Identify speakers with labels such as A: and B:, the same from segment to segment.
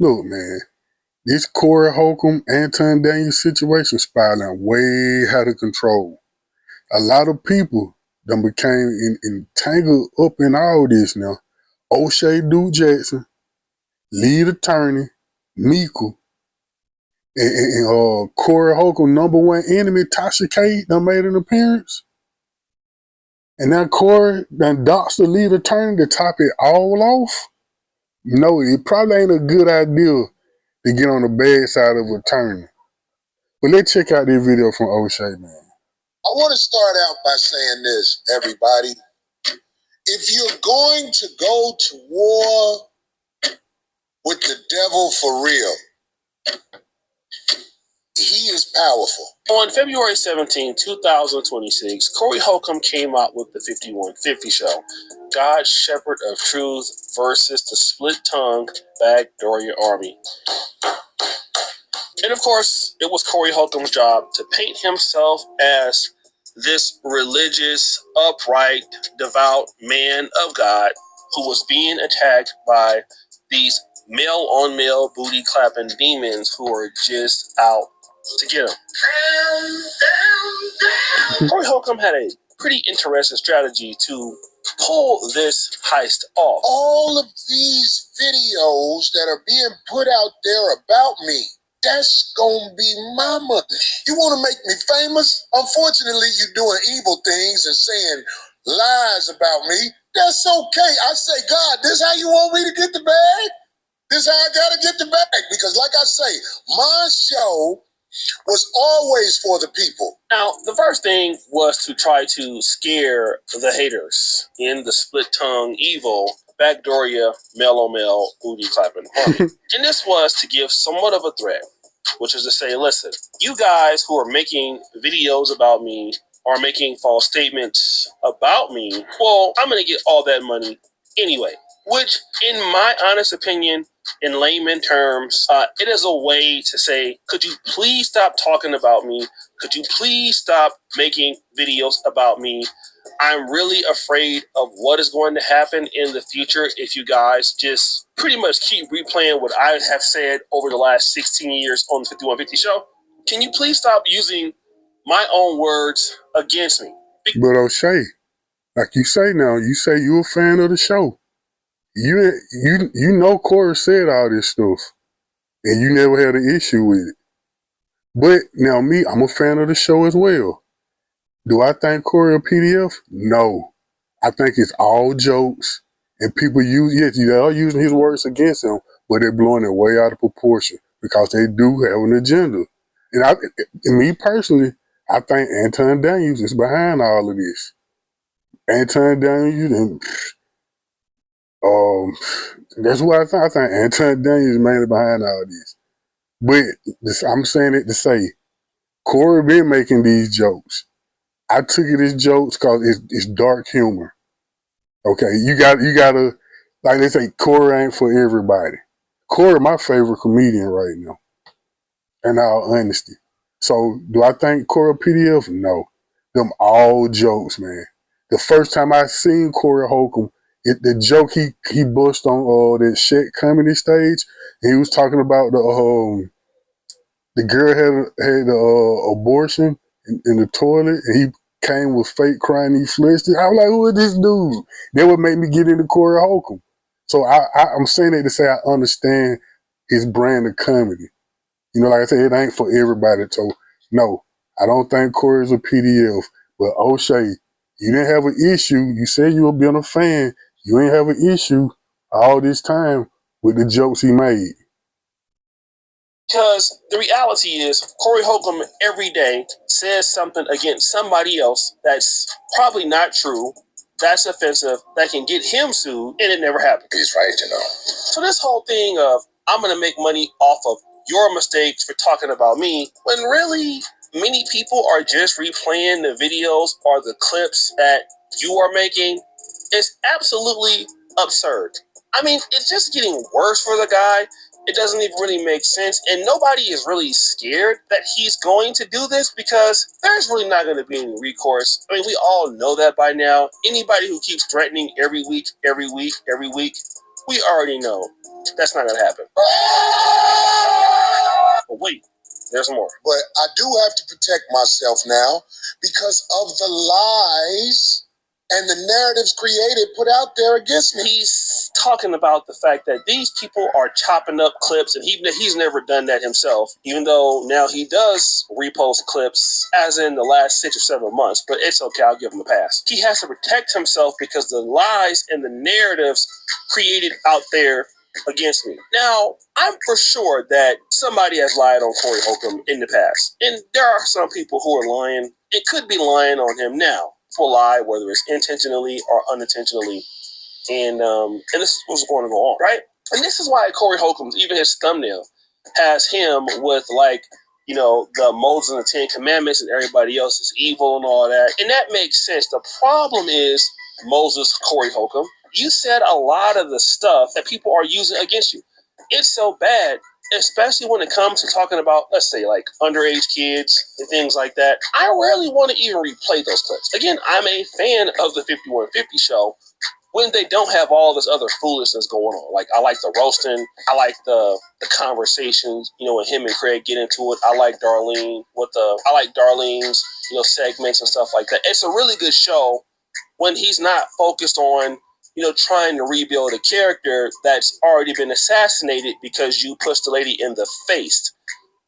A: Look, man, this Corey Holcomb, Anton Daniels situation spiraling way out of control. A lot of people done became entangled up in all this now. O'Shea Duke Jackson, lead attorney, Meekle, and Corey Holcomb, number one enemy, Tasha K, done made an appearance. And now Corey done doxed the lead attorney to top it all off. No, it probably ain't a good idea to get on the bad side of attorney. But let's check out this video from O'Shea, man.
B: I want to start out by saying this, everybody. If you're going to go to war with the devil for real, he is powerful.
C: On February 17, 2026, Corey Holcomb came out with the 5150 show, God Shepherd of Truth versus the split-tongued Backdooria Army. And of course, it was Corey Holcomb's job to paint himself as this religious, upright, devout man of God who was being attacked by these male-on-male booty-clapping demons who are just out to get him. Corey Holcomb had a pretty interesting strategy to pull this heist off.
B: All of these videos that are being put out there about me, that's gonna be my money. You wanna make me famous? Unfortunately, you're doing evil things and saying lies about me. That's okay. I say, God, this how you want me to get the bag? This how I gotta get the bag? Because like I say, my show was always for the people.
C: Now, the first thing was to try to scare the haters in the split-tongue evil Backdooria male-on-male booty-clapping army. And this was to give somewhat of a threat, which is to say, listen, you guys who are making videos about me or making false statements about me, well, I'm going to get all that money anyway. Which, in my honest opinion, in layman terms, it is a way to say, could you please stop talking about me? Could you please stop making videos about me? I'm really afraid of what is going to happen in the future if you guys just pretty much keep replaying what I have said over the last 16 years on the 5150 show. Can you please stop using my own words against me?
A: But O'Shea, like you say now, you say you're a fan of the show. You know Corey said all this stuff, and you never had an issue with it. But now me, I'm a fan of the show as well. Do I think Corey a PDF? No. I think it's all jokes, and people they are using his words against him, but they're blowing it way out of proportion because they do have an agenda. And me personally, I think Anton Daniels is behind all of this. Anton Daniels and that's what I think. I think Anton Daniels is mainly behind all this. But I'm saying it to say, Corey been making these jokes. I took it as jokes because it's dark humor. Okay, you gotta, like they say, Corey ain't for everybody. Corey, my favorite comedian right now, in all honesty. So, do I think Corey PDF? No. Them all jokes, man. The first time I seen Corey Holcomb, the joke he bust on that shit comedy stage, and he was talking about the girl had abortion in the toilet, and he came with fake crying, he flushed it. I was like, who is this dude? That would make me get into Corey Holcomb. So I'm saying that to say I understand his brand of comedy. You know, like I said, it ain't for everybody. So no, I don't think Corey's a PDF. But O'Shea, you didn't have an issue. You said you were being a fan. You ain't have an issue all this time with the jokes he made.
C: Because the reality is, Corey Holcomb every day says something against somebody else that's probably not true, that's offensive, that can get him sued, and it never happened.
B: He's right, you know.
C: So this whole thing of, I'm going to make money off of your mistakes for talking about me, when really many people are just replaying the videos or the clips that you are making, is absolutely absurd. I mean, it's just getting worse for the guy. It doesn't even really make sense, and nobody is really scared that he's going to do this because there's really not going to be any recourse. I mean, we all know that by now. Anybody who keeps threatening every week, We already know that's not going to happen. But wait, there's more.
B: But I do have to protect myself now because of the lies and the narratives created, put out there against me.
C: He's talking about the fact that these people are chopping up clips, and he's never done that himself, even though now he does repost clips, as in the last 6 or 7 months, but it's okay, I'll give him a pass. He has to protect himself because the lies and the narratives created out there against me. Now, I'm for sure that somebody has lied on Corey Holcomb in the past, and there are some people who are lying. It could be lying on him now. Will lie, whether it's intentionally or unintentionally, and this is what's going to go on, right? And this is why Corey Holcomb, even his thumbnail, has him with the Moses and the 10 Commandments, and everybody else is evil and all that, and that makes sense. The problem is Moses, Corey Holcomb, you said a lot of the stuff that people are using against you. It's so bad, especially when it comes to talking about, let's say, like underage kids and things like that. I rarely want to even replay those clips. Again, I'm a fan of the 5150 show when they don't have all this other foolishness going on. Like, I like the roasting. I like the conversations, when him and Craig get into it. I like Darlene I like Darlene's, segments and stuff like that. It's a really good show when he's not focused on trying to rebuild a character that's already been assassinated because you pushed the lady in the face.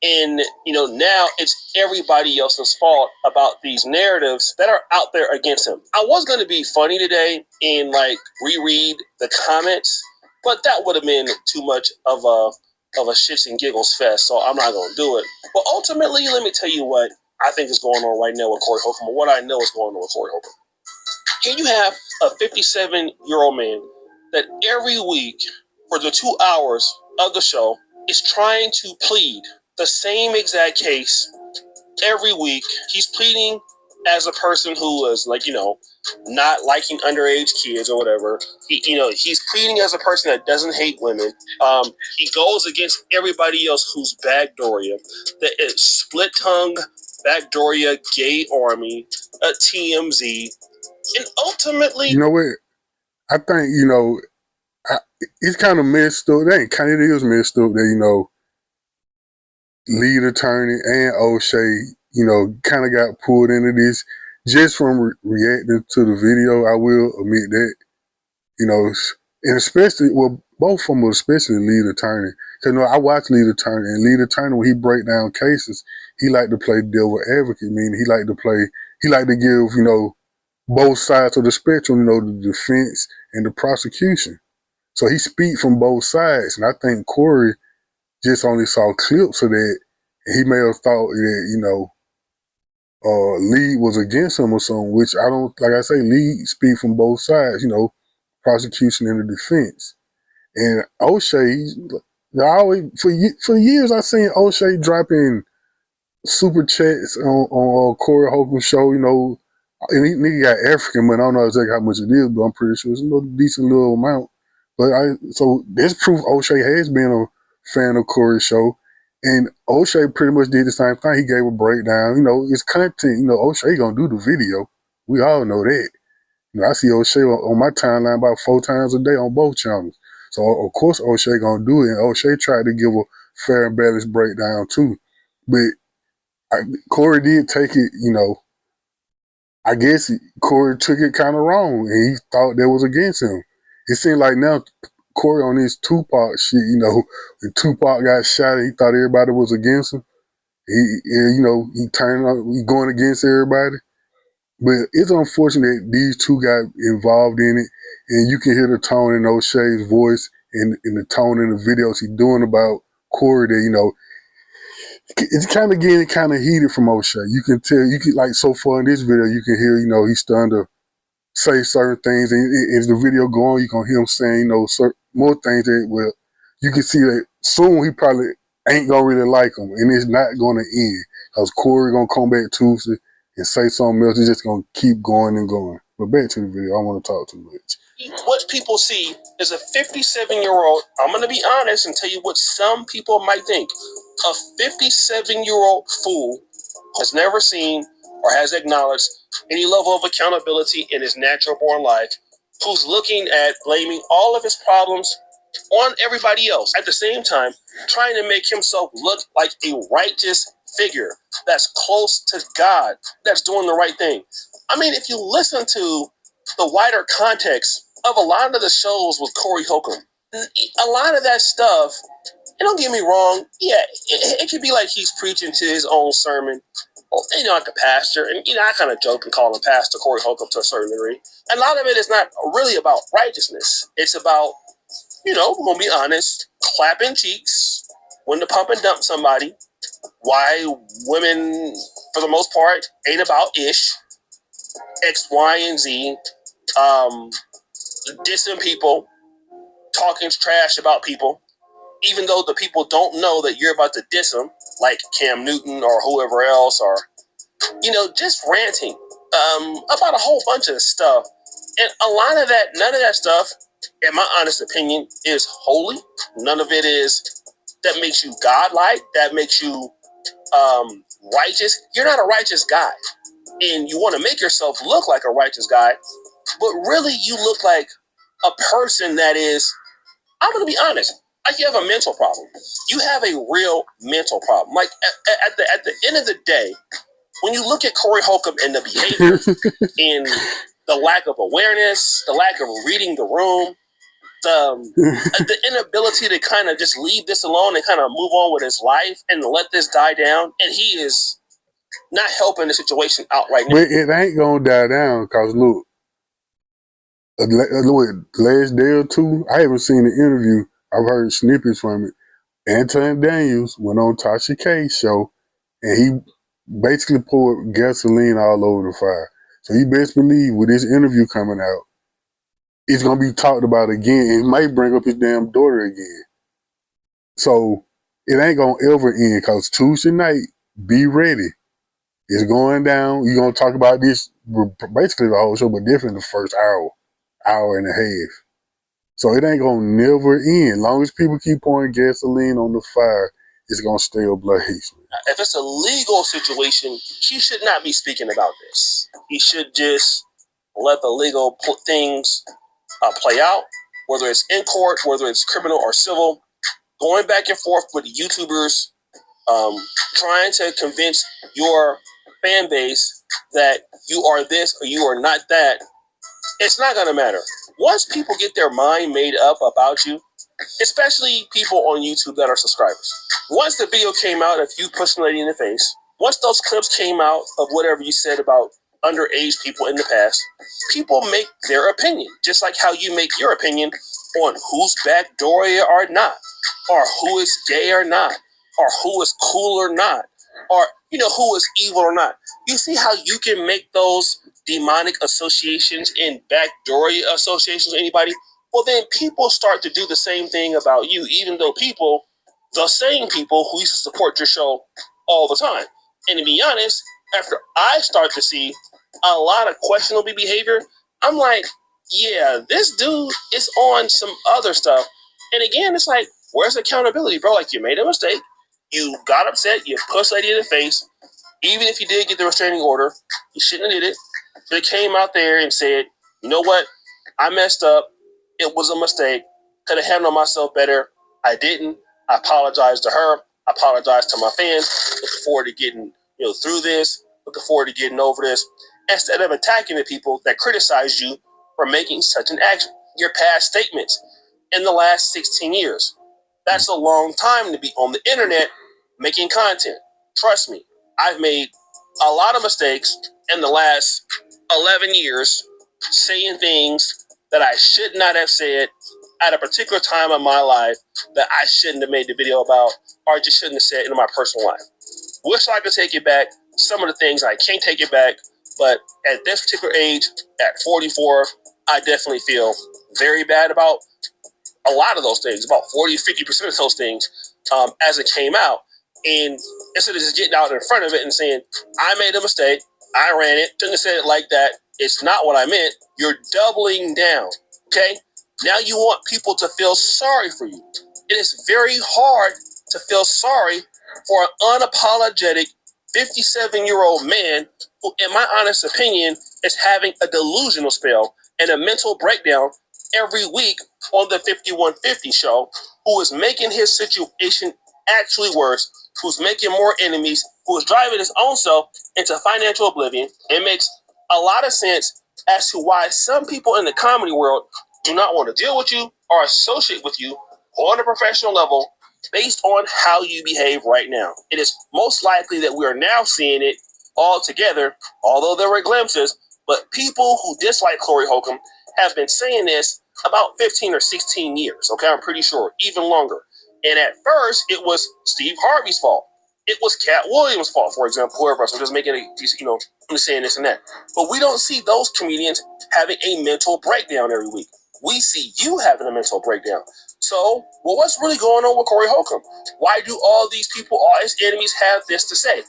C: And, now it's everybody else's fault about these narratives that are out there against him. I was going to be funny today and, reread the comments, but that would have been too much of a shits and giggles fest, so I'm not going to do it. But ultimately, let me tell you what I think is going on right now with Corey Holcomb, or what I know is going on with Corey Holcomb. Here you have a 57-year-old man that every week for the 2 hours of the show is trying to plead the same exact case every week. He's pleading as a person who is not liking underage kids or whatever. He's pleading as a person that doesn't hate women. He goes against everybody else who's Backdooria, the split tongue Backdooria gay army, TMZ. And ultimately,
A: You know what? I think, it's kind of messed up. It is messed up that, lead attorney and O'Shea, kind of got pulled into this just from reacting to the video. I will admit that, and especially, both of them, but especially lead attorney. Because, I watch lead attorney, and lead attorney, when he break down cases, he like to play devil advocate, meaning he like to give, both sides of the spectrum, the defense and the prosecution. So he speak from both sides. And I think Corey just only saw clips of that. And he may have thought that, Lee was against him or something, which I don't, like I say, Lee speak from both sides, prosecution and the defense. And O'Shea, for years I seen O'Shea dropping super chats on Corey Holcomb's show, and he nigga got African money. I don't know exactly how much it is, but I'm pretty sure it's a decent little amount. But so there's proof O'Shea has been a fan of Corey's show. And O'Shea pretty much did the same thing. He gave a breakdown. It's content. O'Shea gonna do the video. We all know that. I see O'Shea on my timeline about 4 times a day on both channels. So of course O'Shea gonna do it. And O'Shea tried to give a fair and balanced breakdown too. But Corey did take it, I guess Corey took it kind of wrong, and he thought that was against him. It seemed like now Corey on his Tupac shit, when Tupac got shot, he thought everybody was against him. He turned on, he going against everybody. But it's unfortunate these two got involved in it, and you can hear the tone in O'Shea's voice and the tone in the videos he's doing about Corey that, it's kind of getting kind of heated from O'Shea. You can tell, so far in this video, you can hear, he's starting to say certain things. And as the video go on, you can hear him saying, more things that, you can see that soon he probably ain't going to really like him. And it's not going to end. Because Corey going to come back Tuesday and say something else. He's just going to keep going and going. But back to the video. I don't want to talk too much.
C: What people see is a 57-year-old. I'm going to be honest and tell you what some people might think. A 57-year-old fool who has never seen or has acknowledged any level of accountability in his natural born life, who's looking at blaming all of his problems on everybody else. At the same time, trying to make himself look like a righteous figure that's close to God, that's doing the right thing. I mean, if you listen to the wider context of a lot of the shows with Corey Holcomb, a lot of that stuff, and don't get me wrong, yeah, it could be like he's preaching to his own sermon, like a pastor, and I kind of joke and call him Pastor Corey Holcomb to a certain degree. A lot of it is not really about righteousness. It's about, we're gonna be honest, clapping cheeks when to pump and dump somebody, why women, for the most part, ain't about ish, X, Y, and Z, dissing people, talking trash about people, even though the people don't know that you're about to diss them, like Cam Newton or whoever else, or, just ranting about a whole bunch of stuff. And a lot of that, none of that stuff, in my honest opinion, is holy. None of it is that makes you godlike, that makes you righteous. You're not a righteous guy. And you want to make yourself look like a righteous guy, but really you look like a person that is, I'm going to be honest, like you have a mental problem. You have a real mental problem. Like at the end of the day, when you look at Corey Holcomb and the behavior and the lack of awareness, the lack of reading the room, the inability to kind of just leave this alone and kind of move on with his life and let this die down, and he is not helping the situation out right now.
A: But it ain't gonna die down, cause look, last day or two, I haven't seen the interview. I've heard snippets from it. Anton Daniels went on Tasha K's show, and he basically poured gasoline all over the fire. So you best believe with this interview coming out, it's gonna be talked about again. It might bring up his damn daughter again. So it ain't gonna ever end. Cause Tuesday night, be ready. It's going down. You're gonna talk about this basically the whole show, but definitely the first hour and a half. So it ain't gonna never end. Long as people keep pouring gasoline on the fire, it's gonna stay ablaze.
C: If it's a legal situation, he should not be speaking about this. He should just let the legal things play out, whether it's in court, whether it's criminal or civil. Going back and forth with YouTubers, trying to convince your fan base that you are this or you are not that, it's not going to matter. Once people get their mind made up about you, especially people on YouTube that are subscribers, once the video came out of you pushing a lady in the face, once those clips came out of whatever you said about underage people in the past, people make their opinion, just like how you make your opinion on who's backdoory or not, or who is gay or not, or who is cool or not, or who is evil or not. You see how you can make those demonic associations and backdoory associations with anybody? Well, then people start to do the same thing about you, even though the same people who used to support your show all the time. And to be honest, after I start to see a lot of questionable behavior, I'm like, yeah, this dude is on some other stuff. And again, it's like, where's accountability, bro? Like, you made a mistake. You got upset. You pushed lady in the face. Even if you did get the restraining order, you shouldn't have did it. They came out there and said, you know what? I messed up. It was a mistake. Could have handled myself better. I didn't. I apologize to her. I apologize to my fans. Looking forward to getting through this. Looking forward to getting over this. Instead of attacking the people that criticize you for making such an action. Your past statements in the last 16 years. That's a long time to be on the internet making content. Trust me, I've made a lot of mistakes in the last 11 years saying things that I should not have said at a particular time of my life that I shouldn't have made the video about, or just shouldn't have said in my personal life. Wish I could take it back. Some of the things I can't take it back, but at this particular age, at 44, I definitely feel very bad about a lot of those things, about 40-50% of those things as it came out. And instead of just getting out in front of it and saying, I made a mistake, I ran it, shouldn't have said it like that, it's not what I meant, you're doubling down, okay? Now you want people to feel sorry for you. It is very hard to feel sorry for an unapologetic 57-year-old man who, in my honest opinion, is having a delusional spell and a mental breakdown every week on the 5150 show, who is making his situation actually worse, who's making more enemies, who is driving his own self into financial oblivion. It makes a lot of sense as to why some people in the comedy world do not want to deal with you or associate with you on a professional level based on how you behave right now. It is most likely that we are now seeing it all together, although there were glimpses, but people who dislike Corey Holcomb have been saying this about 15 or 16 years, okay? I'm pretty sure, even longer. And at first, it was Steve Harvey's fault. It was Cat Williams' fault, for example, whoever else. I'm just making I'm saying this and that. But we don't see those comedians having a mental breakdown every week. We see you having a mental breakdown. So, well, what's really going on with Corey Holcomb? Why do all these people, all his enemies, have this to say?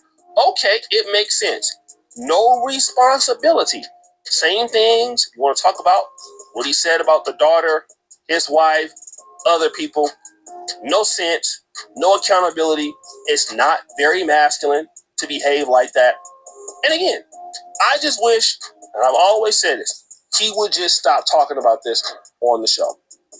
C: Okay, it makes sense. No responsibility. Same things. You want to talk about what he said about the daughter, his wife, other people. No sense, no accountability. It's not very masculine to behave like that. And again, I just wish, and I've always said this, he would just stop talking about this on the show.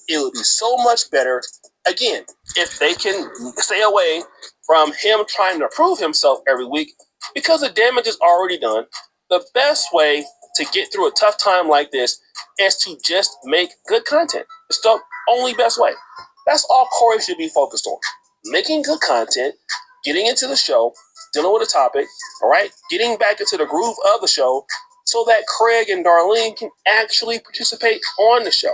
C: It would be so much better, again, if they can stay away from him trying to prove himself every week, because the damage is already done. The best way to get through a tough time like this is to just make good content. It's the only best way. That's all Corey should be focused on. Making good content, getting into the show, dealing with a topic, all right? Getting back into the groove of the show so that Craig and Darlene can actually participate on the show.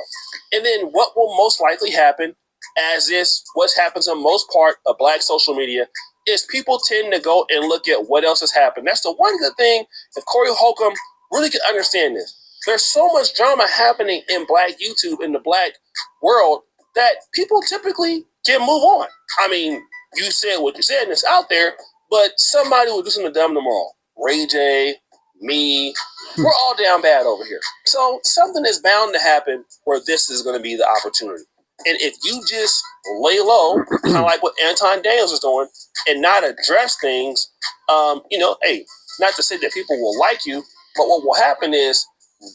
C: And then what will most likely happen, as is what happens in most part of Black social media, is people tend to go and look at what else has happened. That's the one good thing, if Corey Holcomb really could understand this. There's so much drama happening in Black YouTube, in the Black world, that people typically can move on. I mean, you said what you said and it's out there, but somebody will do something to dumb them all. Ray J, me, we're all down bad over here. So something is bound to happen where this is going to be the opportunity. And if you just lay low, kind of like what Anton Daniels is doing, and not address things, hey, not to say that people will like you, but what will happen is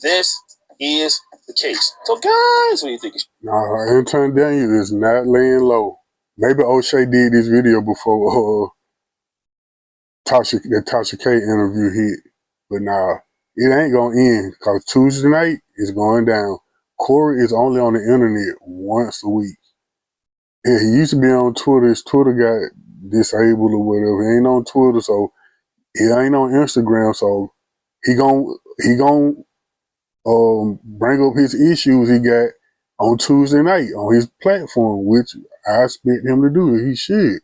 C: this is the case. So guys, what do you think?
A: No, Anton Daniels is not laying low. Maybe O'Shea did this video before the Tasha K interview hit, but nah, it ain't gonna end because Tuesday night is going down. Corey is only on the internet once a week. Yeah, he used to be on Twitter. His Twitter got disabled or whatever. He ain't on Twitter, so he ain't on Instagram. So he gon' bring up his issues he got on Tuesday night on his platform, which I expect him to do. He should.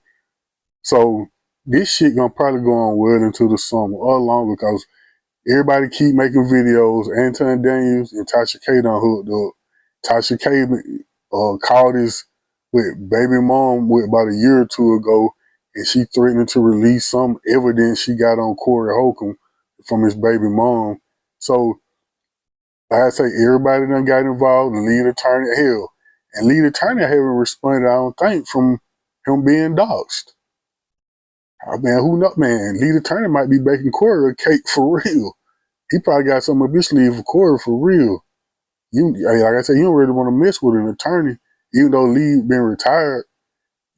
A: So this shit gonna probably go on well into the summer or longer because everybody keep making videos. Anton Daniels and Tasha K done hooked up. Tasha K called his baby mom about a year or two ago, and she threatened to release some evidence she got on Corey Holcomb from his baby mom. So like I say, everybody done got involved. The lead attorney, hell, and lead attorney haven't responded, I don't think, from him being doxxed. I mean, who knows, man? Lead attorney might be baking Corey a cake for real. He probably got something up his sleeve for Corey for real. Like I said, you don't really want to mess with an attorney, even though Lee been retired.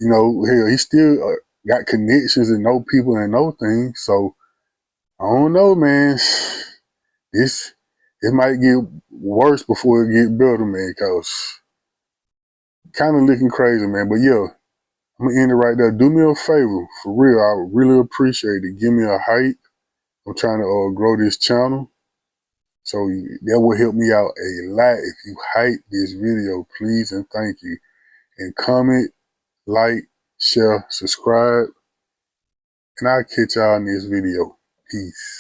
A: Hell, he still got connections and know people and know things. So I don't know, man. It might get worse before it get better, man. Cause kind of looking crazy, man. But yeah, I'm gonna end it right there. Do me a favor, for real. I would really appreciate it. Give me a hype. I'm trying to grow this channel. So that will help me out a lot if you hype this video, please and thank you. And comment, like, share, subscribe, and I'll catch y'all in this video. Peace.